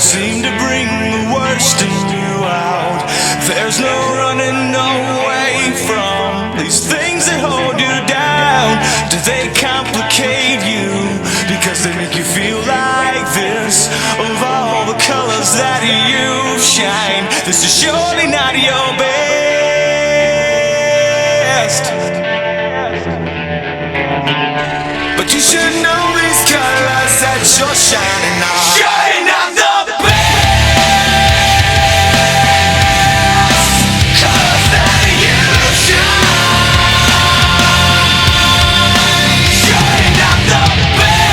seem to bring the worst in you out. There's no running away from these things that hold you down. Do they complicate you because they make you feel like this? Of all the colors that you shine, this is surely not your best. But you should know these colors that you're shining on. Shining on the best colors that you shine. Shining on the best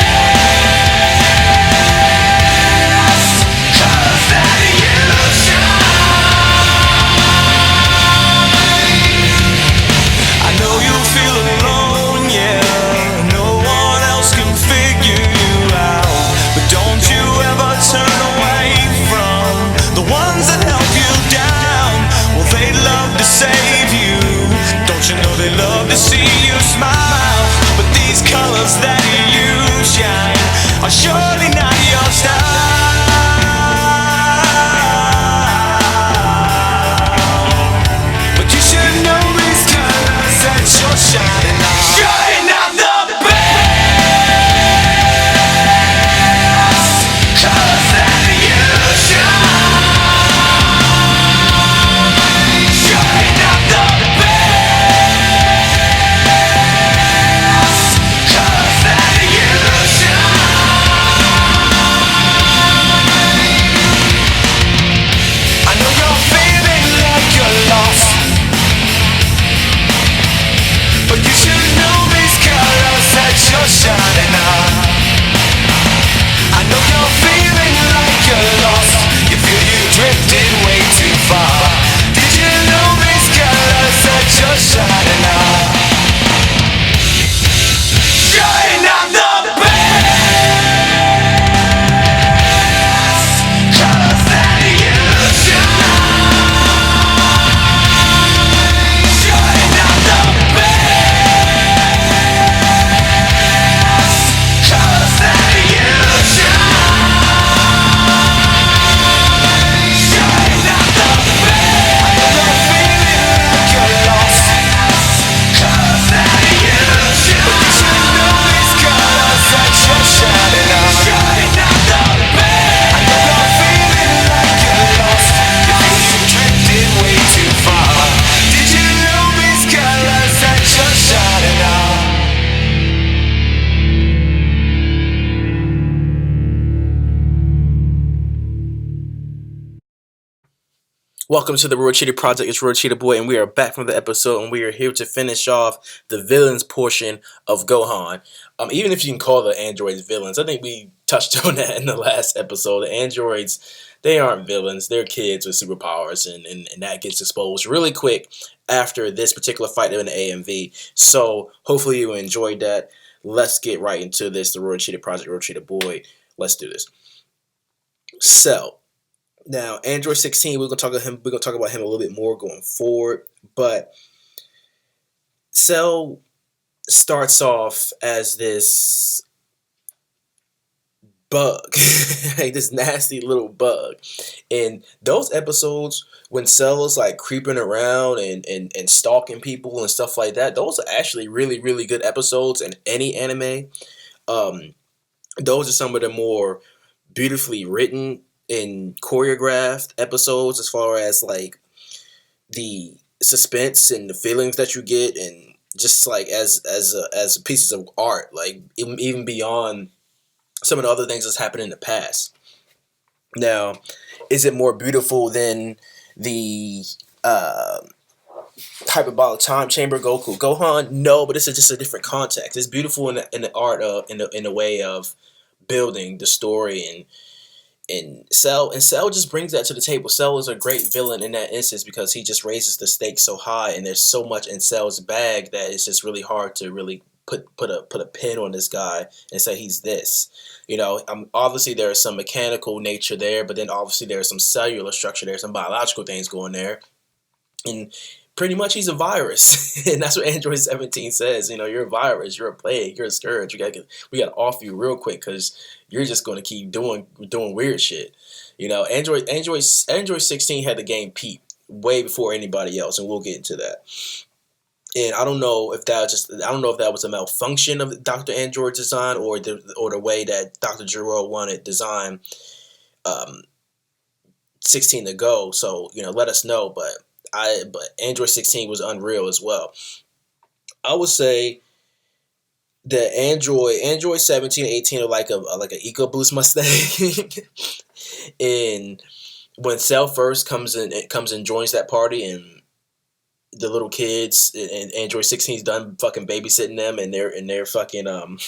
colors that you shine. I know you feel alone, yeah. Turn away from the ones that help you down. Well, they love to save you. Don't you know they love to see you smile? But these colors that you shine are surely not your style. But you should know these colors that you're shining on. Shining on the shining on. I know you're feeling like you're lost. You feel you drifted way too far. Did you know these colors that you're shining on? Shining on the best colors that you shine. Shining on the best. Welcome to the Road Cheetah Project. It's Road Cheetah Boy, and we are back from the episode, and we are here to finish off the villains portion of Gohan. Even if you can call the androids villains, I think we touched on that in the last episode. The androids, they aren't villains. They're kids with superpowers, and that gets exposed really quick after this particular fight in the AMV. So hopefully you enjoyed that. Let's get right into this. The Road Cheetah Project, Road Cheetah Boy. Let's do this. So. Now, Android 16, we're gonna talk about him. We're gonna talk about him a little bit more going forward. But Cell starts off as this bug, like this nasty little bug. And those episodes when Cell is like creeping around and stalking people and stuff like that, those are actually really, really good episodes in any anime. Those are some of the more beautifully written and choreographed episodes, as far as like the suspense and the feelings that you get, and just like as pieces of art, like even beyond some of the other things that's happened in the past. Now, is it more beautiful than the hyperbolic time chamber Gohan? No, but it's just a different context. It's beautiful in the art of in the way of building the story, and Cell just brings that to the table. Cell is a great villain in that instance because he just raises the stakes so high, and there's so much in Cell's bag that it's just really hard to really put a pin on this guy and say he's this. You know, obviously there is some mechanical nature there, but then obviously there's some cellular structure there, some biological things going there, and pretty much he's a virus. And that's what Android 17 says. You know, you're a virus, you're a plague, you're a scourge. We gotta off you real quick because you're just gonna keep doing weird shit. Android 16 had the game peep way before anybody else, and we'll get into that. And I don't know if that was a malfunction of Dr. Android's design, or the way that Dr.GERO wanted design 16 to go. So let us know. But Android 16 was unreal as well. I would say that Android 17 and 18 are like a EcoBoost Mustang. And when Cell first comes and joins that party, and the little kids and Android 16's done fucking babysitting them, and they're fucking and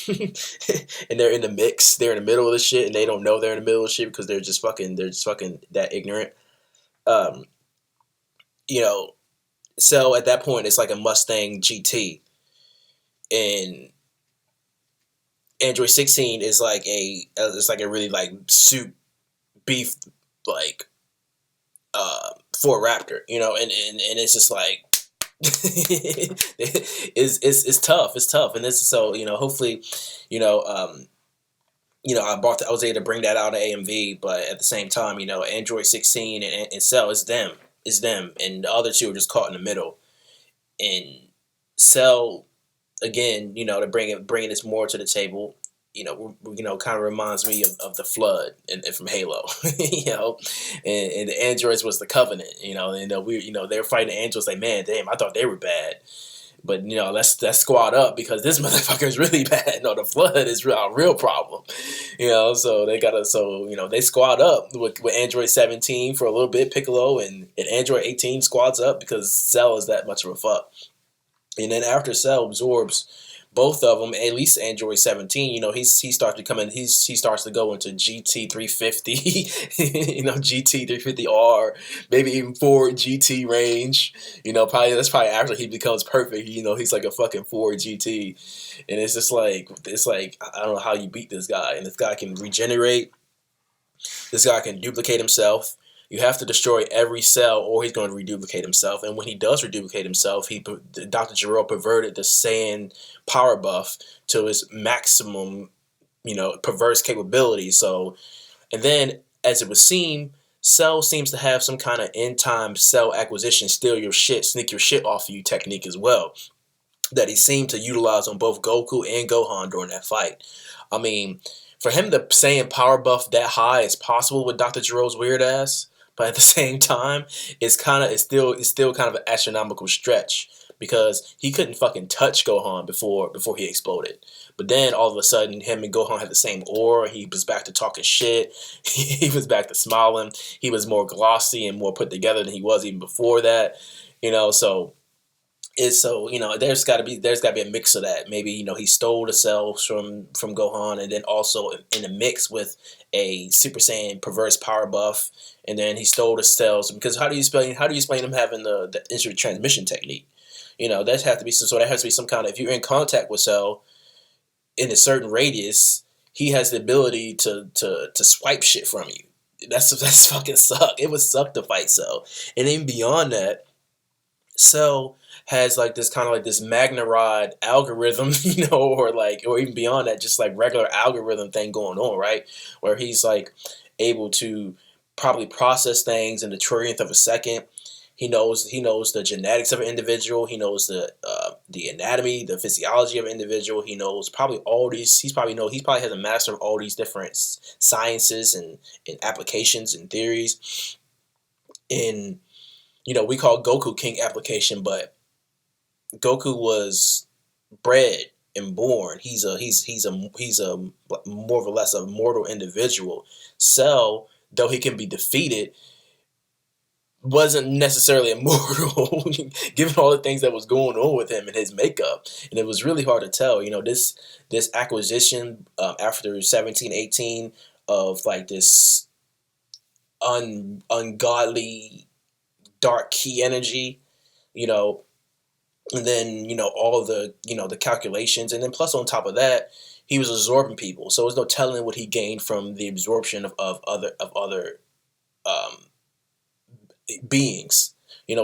they're in the mix. They're in the middle of the shit, and they don't know they're in the middle of the shit because they're just fucking that ignorant. Um, so at that point it's like a Mustang GT, and Android 16 is like a really like soup beef like Ford Raptor, and it's just like it's tough. It's tough, and this so hopefully, I was able to bring that out of AMV, but at the same time, Android 16 and Cell is them, and the other two are just caught in the middle. And Cell, again, to bringing this more to the table, kind of reminds me of the Flood and from Halo, and the androids was the Covenant, and they were fighting the androids like, man, damn, I thought they were bad, but let's squad up because this motherfucker is really bad. No, the Flood is a real problem, so they squad up with Android 17 for a little bit, Piccolo, and Android 18 squads up because Cell is that much of a fuck. And then after Cell absorbs both of them, at least Android 17, he starts to come in. He starts to go into GT 350, GT 350R, maybe even Ford GT range. That's probably after he becomes perfect. He's like a fucking Ford GT, and it's just like I don't know how you beat this guy. And this guy can regenerate. This guy can duplicate himself. You have to destroy every cell, or he's going to reduplicate himself. And when he does reduplicate himself, Dr.GERO perverted the Saiyan power buff to his maximum, perverse capability. So, and then as it would seem, Cell seems to have some kind of end-time cell acquisition, steal your shit, sneak your shit off of you technique as well, that he seemed to utilize on both Goku and Gohan during that fight. I mean, for him to Saiyan power buff that high is possible with Dr.GERO's weird ass. But at the same time, it's still kind of an astronomical stretch because he couldn't fucking touch Gohan before he exploded. But then all of a sudden, him and Gohan had the same aura. He was back to talking shit. He was back to smiling. He was more glossy and more put together than he was even before that. So there's got to be a mix of that. Maybe he stole the cells from Gohan, and then also in the mix with a Super Saiyan perverse power buff, and then he stole the cells because how do you explain him having the instant transmission technique? That has to be there has to be some kind of, if you're in contact with Cell in a certain radius, he has the ability to swipe shit from you. That's fucking suck. It would suck to fight Cell, and even beyond that, Cell has like this kind of like this Magna Rod algorithm, or even beyond that, just like regular algorithm thing going on, right? Where he's like able to probably process things in the trillionth of a second. He knows the genetics of an individual. He knows the anatomy, the physiology of an individual. He knows probably all these. He probably has a master of all these different sciences and applications and theories. In we call Goku King application, but Goku was bred and born. He's a more or less a mortal individual. Cell, though he can be defeated, wasn't necessarily immortal, given all the things that was going on with him and his makeup. And it was really hard to tell. This acquisition after 17, 18 of like this ungodly dark key energy, and then all the the calculations, and then plus on top of that, he was absorbing people, so there's no telling what he gained from the absorption of other beings.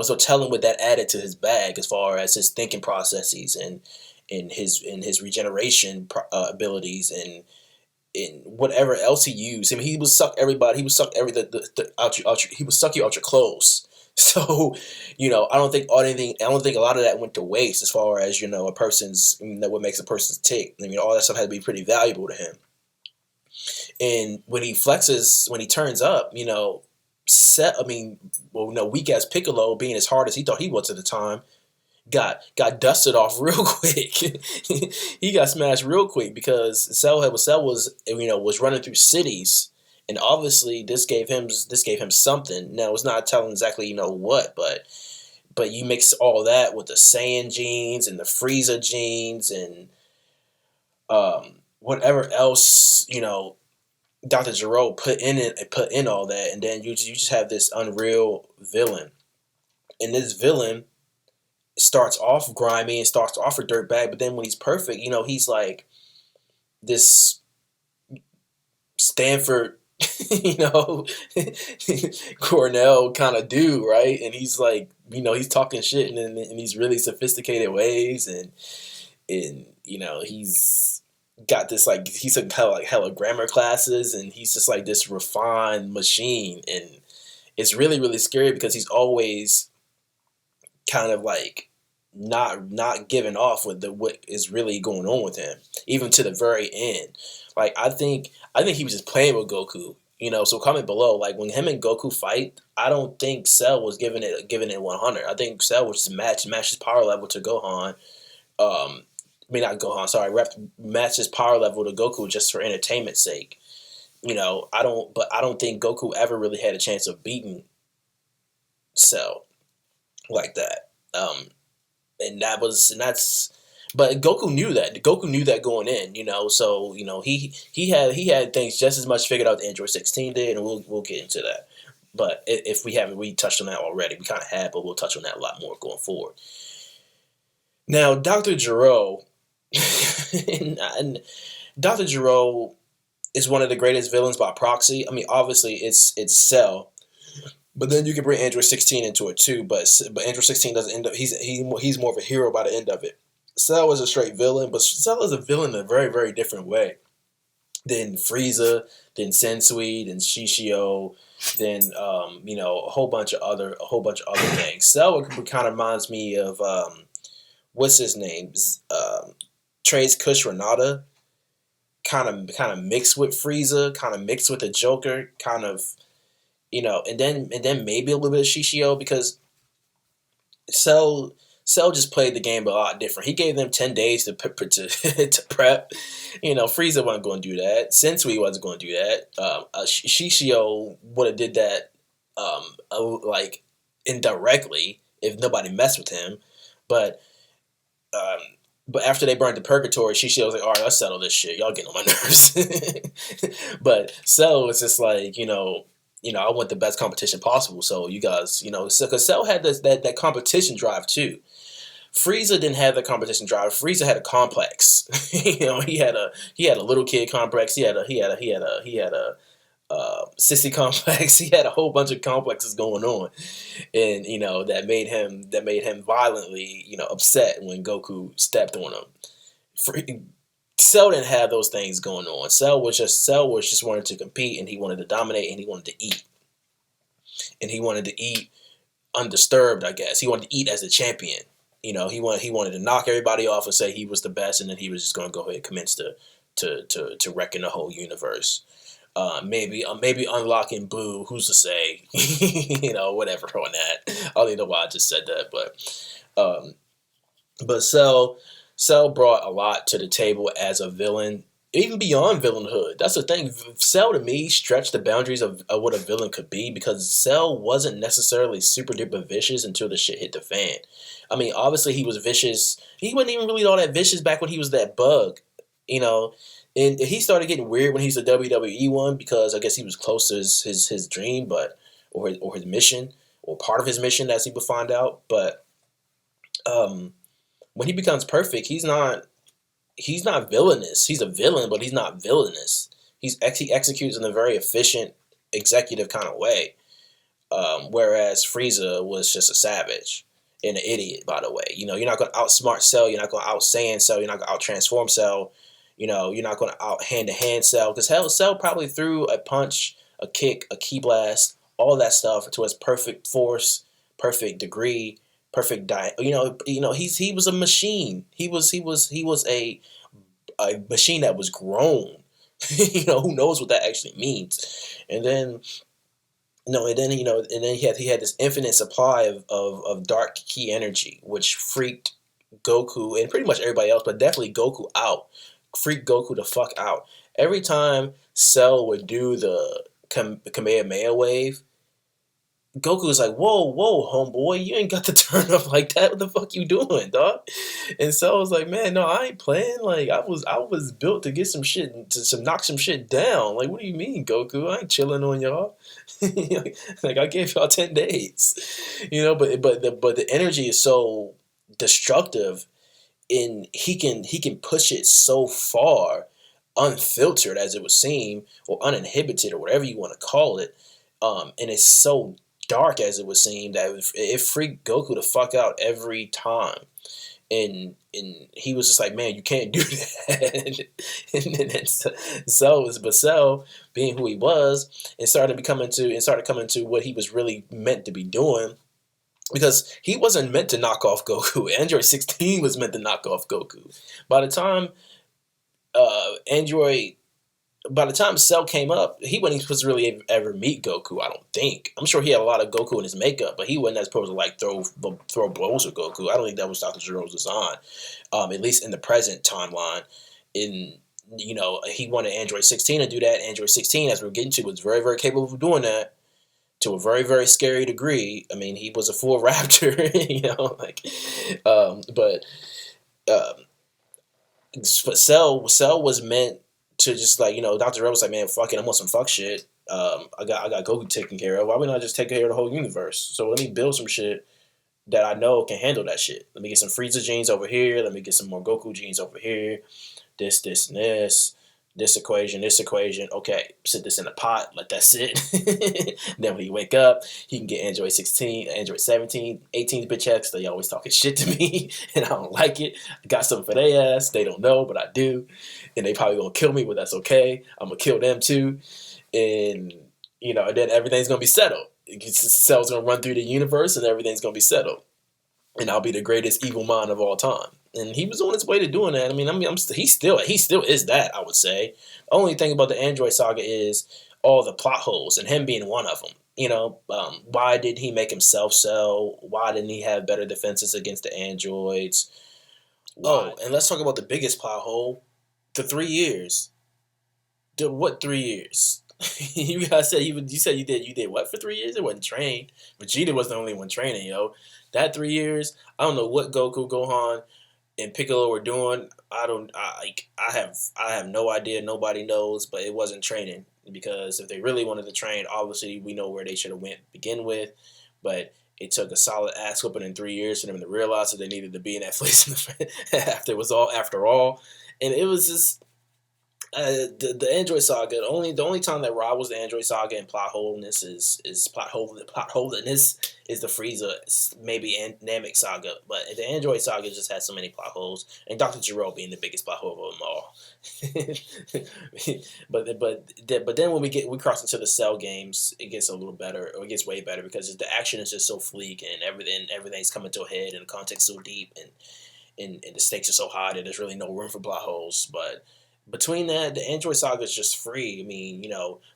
So telling what that added to his bag as far as his thinking processes and his regeneration abilities, and and whatever else he used. I mean, he would suck everybody. He would suck he would suck you out your clothes. So, I don't think anything. I don't think a lot of that went to waste as far as a person's what makes a person's tick. I mean, all that stuff had to be pretty valuable to him. And when he flexes, when he turns up, weak ass Piccolo, being as hard as he thought he was at the time, got dusted off real quick. He got smashed real quick because Cell was running through cities, and obviously this gave him something. Now it's not telling exactly what, but you mix all that with the Saiyan genes and the Frieza genes and whatever else Dr. GERO put in all that, and then you just have this unreal villain, and this villain starts off grimy and starts off a dirtbag, but then when he's perfect, he's like this Stanford, Cornell kind of dude, right? And he's like, he's talking shit in these really sophisticated ways, and he's got this like he's in hella grammar classes, and he's just like this refined machine, and it's really really scary because he's always kind of like not giving off with what is really going on with him, even to the very end. Like I think he was just playing with Goku. So comment below, like when him and Goku fight, I don't think Cell was giving it 100. I think Cell was just match his power level to Gohan. Not Gohan, sorry, match his power level to Goku just for entertainment's sake. I don't think Goku ever really had a chance of beating Cell like that. But Goku knew that. Goku knew that going in, So he had things just as much figured out as Android 16 did, and we'll get into that. But if we touched on that already, we kind of had, but we'll touch on that a lot more going forward. Now, Dr. GERO, and Dr. GERO is one of the greatest villains by proxy. I mean, obviously it's Cell. But then you can bring Android 16 into it too, but Android 16 doesn't end up. He's more of a hero by the end of it. Cell is a straight villain, but Cell is a villain in a very very different way than Frieza, than Sensui, than Shishio, than a whole bunch of other things. Cell kind of reminds me of what's his name, Trey's Kush Renata, kind of mixed with Frieza, kind of mixed with the Joker, kind of. And then maybe a little bit of Shishio, because Cell just played the game a lot different. He gave them 10 days to prep. Frieza wasn't going to do that. Sensui wasn't going to do that. Shishio would have did that like indirectly if nobody messed with him. But after they burned the Purgatory, Shishio was like, all right, let's settle this shit. Y'all getting on my nerves. But Cell was just like, I want the best competition possible. So you guys, because Cell had that competition drive too. Frieza didn't have the competition drive. Frieza had a complex. He had a little kid complex. He had a sissy complex. He had a whole bunch of complexes going on, and that made him violently upset when Goku stepped on him. Cell didn't have those things going on. Cell was just wanted to compete, and he wanted to dominate, and he wanted to eat. And he wanted to eat undisturbed, I guess. He wanted to eat as a champion. He wanted to knock everybody off and say he was the best, and then he was just going to go ahead and commence to wrecking the whole universe. Maybe unlocking Boo, who's to say? Whatever on that. I don't even know why I just said that, but Cell brought a lot to the table as a villain, even beyond villainhood. That's the thing. Cell, to me, stretched the boundaries of what a villain could be, because Cell wasn't necessarily super duper vicious until the shit hit the fan. I mean, obviously he was vicious. He wasn't even really all that vicious back when he was that bug, And he started getting weird when he's a WWE one, because I guess he was close to his dream, or his mission, or part of his mission, as he would find out. But when he becomes perfect, he's not villainous. He's a villain, but he's not villainous. He executes in a very efficient, executive kind of way. Whereas Frieza was just a savage and an idiot, by the way. You're not going to outsmart Cell. You're not going to out-Saiyan Cell. You're not going to out-transform Cell. You're not going to out hand to hand Cell, because Cell probably threw a punch, a kick, a key blast, all that stuff to his perfect force, perfect degree, perfect diet. He was a machine. He was a machine that was grown. Who knows what that actually means? And then he had this infinite supply of dark key energy, which freaked Goku and pretty much everybody else, but definitely Goku out. Freaked Goku the fuck out. Every time Cell would do the Kamehameha wave, Goku was like, "Whoa, whoa, homeboy, you ain't got to turn up like that. What the fuck you doing, dog?" And Cell was like, "Man, no, I ain't playing. Like, I was built to get some shit, to knock some shit down. Like, what do you mean, Goku? I ain't chilling on y'all. Like, I gave y'all 10 days, But the energy is so destructive, and he can push it so far, unfiltered as it would seem, or uninhibited, or whatever you want to call it. And it's so dark as it would seem that it freaked Goku the fuck out every time. And he was just like, man, you can't do that. But Cell, being who he was, and started coming to what he was really meant to be doing. Because he wasn't meant to knock off Goku. Android 16 was meant to knock off Goku. By the time Android by the time Cell came up, he wasn't supposed to really ever meet Goku. I don't think. I'm sure he had a lot of Goku in his makeup, but he wasn't supposed to like throw blows with Goku. I don't think that was DR.GERO's design. At least in the present timeline. He wanted Android 16 to do that. Android 16, as we're getting to, was very, very capable of doing that to a very, very scary degree. I mean, he was a full raptor, but Cell was meant to just DR.GERO was like, man, fuck it, I'm on some fuck shit. I got Goku taken care of. Why would not just take care of the whole universe? So let me build some shit that I know can handle that shit. Let me get some Frieza genes over here. Let me get some more Goku genes over here. This, and this. This equation. Okay, sit this in a pot. Let that sit. Then when he wake up, he can get Android 16, Android 17, 18 bitch X. They always talking shit to me, and I don't like it. I got something for their ass. They don't know, but I do. And they probably gonna kill me, but that's okay. I'm gonna kill them too. And then everything's gonna be settled. Cell's gonna run through the universe, and everything's gonna be settled. And I'll be the greatest evil mind of all time. And he was on his way to doing that. He still is that, I would say. The only thing about the Android saga is all the plot holes, and him being one of them. Why did he make himself Cell? Why didn't he have better defenses against the androids? Why? Oh, and let's talk about the biggest plot hole: the 3 years. What 3 years? You guys said you said you did what for 3 years? It wasn't trained. Vegeta was the only one training, yo. That 3 years, I don't know what Goku, Gohan, and Piccolo were doing. I have no idea. Nobody knows, but it wasn't training, because if they really wanted to train, obviously we know where they should have went to begin with. But it took a solid ass whooping in 3 years for them to realize that they needed to be in that place after all, and it was just. The Android Saga. The only time that rivals the Android Saga and plot holeness is the Frieza, maybe Namek Saga, but the Android Saga just has so many plot holes, and DR.GERO being the biggest plot hole of them all. but then when we cross into the Cell games, it gets a little better, or it gets way better, because the action is just so fleek, and everything's coming to a head, and the context's so deep, and the stakes are so high that there's really no room for plot holes. But between that, the Android Saga is just free. I mean,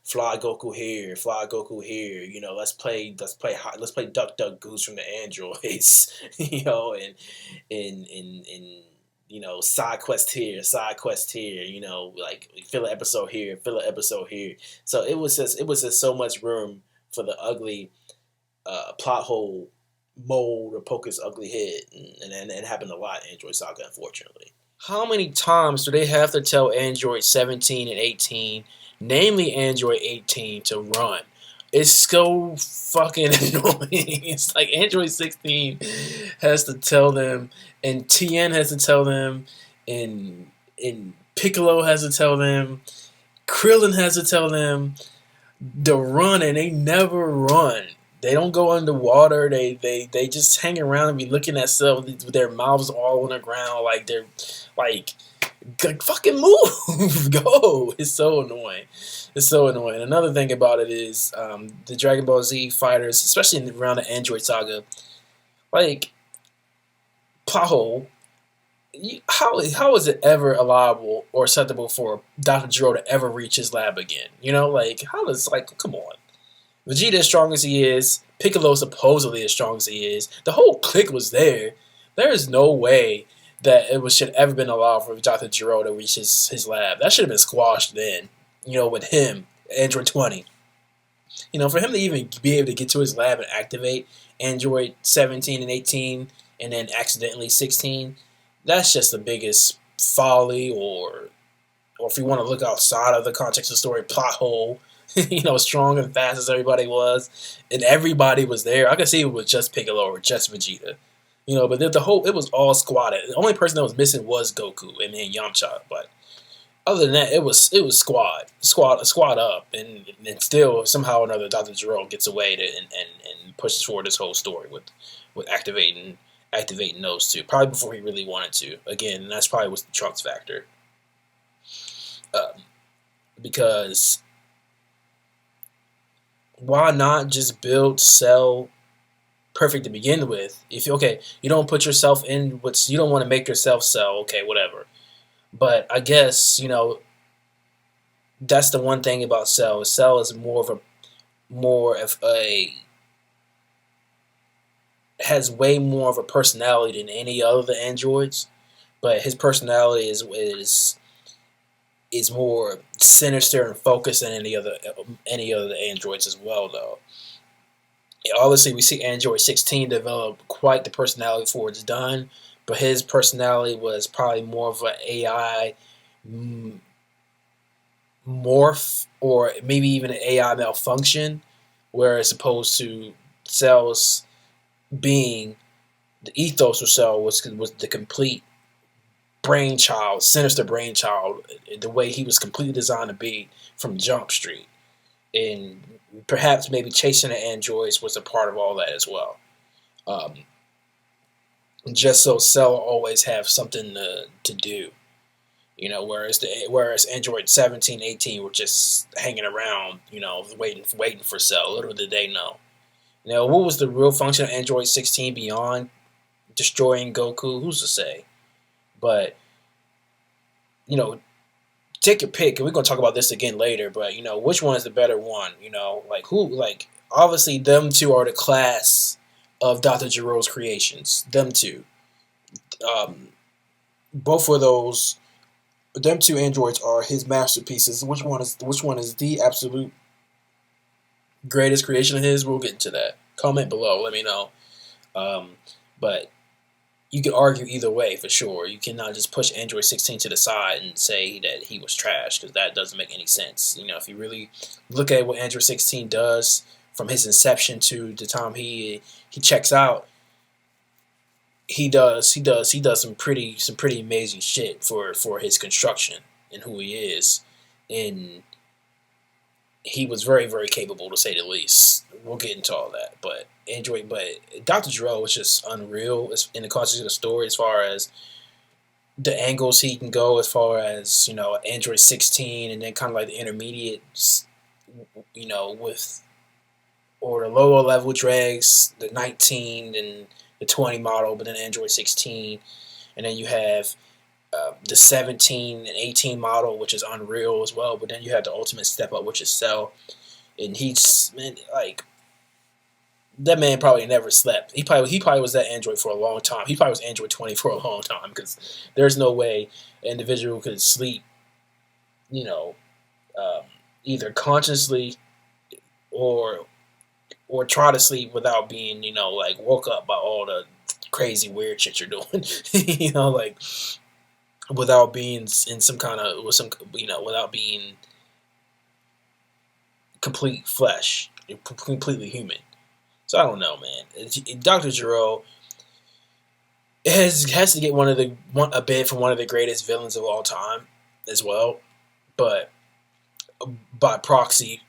fly Goku here, fly Goku here. Let's play Duck Duck Goose from the androids. And side quest here, side quest here. Like fill an episode here, fill an episode here. So it was just so much room for the ugly plot hole mold or poke his ugly head, and it happened a lot in Android Saga, unfortunately. How many times do they have to tell Android 17 and 18, namely Android 18, to run? It's so fucking annoying. It's like Android 16 has to tell them, and TN has to tell them, and Piccolo has to tell them, Krillin has to tell them to run, and they never run. They don't go underwater. They just hang around and be looking at stuff with their mouths all on the ground, like they're like fucking move, go. It's so annoying. It's so annoying. Another thing about it is the Dragon Ball Z fighters, especially around the Android saga, like plot hole. How is it ever allowable or acceptable for Dr. Gero to ever reach his lab again? You know, like how does like come on. Vegeta as strong as he is, Piccolo supposedly as strong as he is, the whole clique was there. There is no way that it was should ever been allowed for Dr. Gero to reach his lab. That should have been squashed then. You know, with him, Android 20. You know, for him to even be able to get to his lab and activate Android 17 and 18 and then accidentally 16, that's just the biggest folly or if you want to look outside of the context of the story, plot hole. You know, strong and fast as everybody was, and everybody was there. I could see it was just Piccolo or just Vegeta, you know. But the whole it was all squatted. The only person that was missing was Goku and then Yamcha. But other than that, it was squad up, and still somehow or another Dr. Gero gets away and pushes forward this whole story with activating those two probably before he really wanted to. Again, that's probably was the Trunks factor, because why not just build Cell perfect to begin with? If you don't put yourself in what's you don't want to make yourself Cell, okay, whatever. But I guess that's the one thing about Cell. Cell is more of a has way more of a personality than any other of the androids. But his personality is more sinister and focused than any other androids as well, though. Obviously, we see Android 16 develop quite the personality before it's done, but his personality was probably more of an AI morph or maybe even an AI malfunction, whereas opposed to Cell's being the ethos of Cell was the complete brainchild, sinister brainchild, the way he was completely designed to be from Jump Street. And perhaps maybe chasing the androids was a part of all that as well. Um, just so Cell always have something to do. You know, whereas Android 17, 18 were just hanging around, you know, waiting for Cell. Little did they know. Now, what was the real function of Android 16 beyond destroying Goku? Who's to say? But, you know, take your pick, and we're gonna talk about this again later. But which one is the better one? Like who? Like obviously, them two are the class of Dr. Gero's creations. Them two, both of those, them two androids are his masterpieces. Which one is the absolute greatest creation of his? We'll get into that. Comment below. Let me know. But you could argue either way for sure. You cannot just push Android 16 to the side and say that he was trash, because that doesn't make any sense. If you really look at what Android 16 does from his inception to the time he checks out, he does some pretty amazing shit for his construction and who he is, and he was very, very capable, to say the least. We'll get into all that, but Dr. Gero was just unreal in the context of the story, as far as the angles he can go, as far as Android 16, and then kind of like the intermediates, with or the lower level dregs, the 19 and the 20 model, but then Android 16, and then you have the 17 and 18 model, which is unreal as well. But then you have the ultimate step up, which is Cell, and that man probably never slept. He probably was that Android for a long time. He probably was Android 20 for a long time, because there's no way an individual could sleep, either consciously or try to sleep without being, woke up by all the crazy weird shit you're doing. Without being in some kind of without being complete flesh, completely human. So I don't know, man. Dr. Gero has to get a bid for one of the greatest villains of all time as well, but by proxy,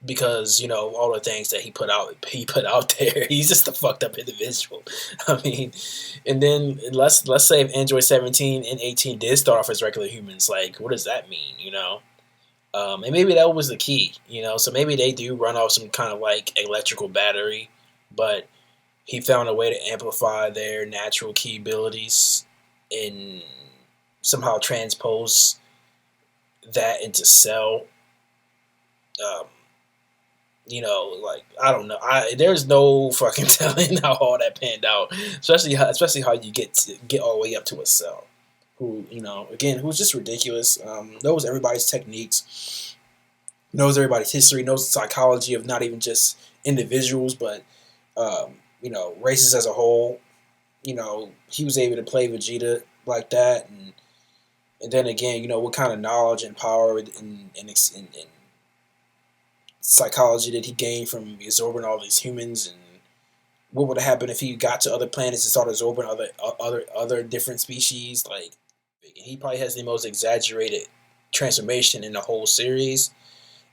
because all the things that he put out there. He's just a fucked up individual. I mean, and then let's say if Android 17 and 18 did start off as regular humans, like what does that mean? And maybe that was the key. So maybe they do run off some kind of like electrical battery, but he found a way to amplify their natural key abilities and somehow transpose that into cell. Um, like I don't know. There's no fucking telling how all that panned out. Especially how you get all the way up to a cell. Who again, who's just ridiculous. Knows everybody's techniques, knows everybody's history, knows the psychology of not even just individuals, but races as a whole. He was able to play Vegeta like that, and then again, what kind of knowledge and power and psychology did he gain from absorbing all these humans, and what would have happened if he got to other planets and started absorbing other different species? Like, he probably has the most exaggerated transformation in the whole series,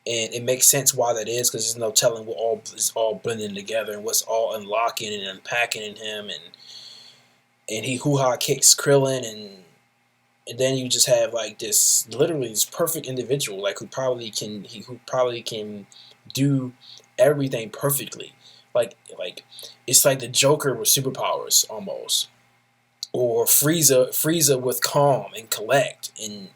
and it makes sense why that is, because there's no telling what all is all blending together and what's all unlocking and unpacking in him, and he hoo-ha kicks Krillin, and then you just have like this literally this perfect individual, like who probably can do everything perfectly, like it's like the Joker with superpowers almost, or Frieza with calm and collect and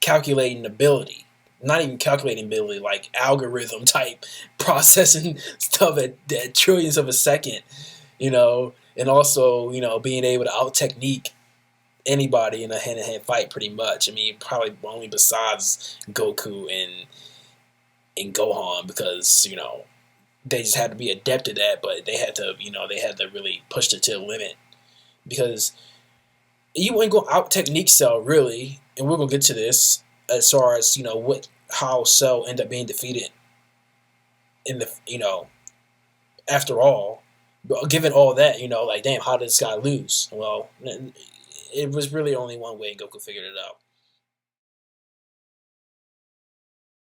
calculating ability. Not even calculating ability, like algorithm type processing stuff at trillions of a second, and also, being able to out technique anybody in a hand to hand fight pretty much. I mean, probably only besides Goku and Gohan, because, they just had to be adept at that, but they had to really push it to the limit, because you ain't gonna out technique Cell really, and we're gonna get to this as far as how Cell ended up being defeated in the after all. But given all that, like damn, how did this guy lose? Well, it was really only one way, and Goku figured it out.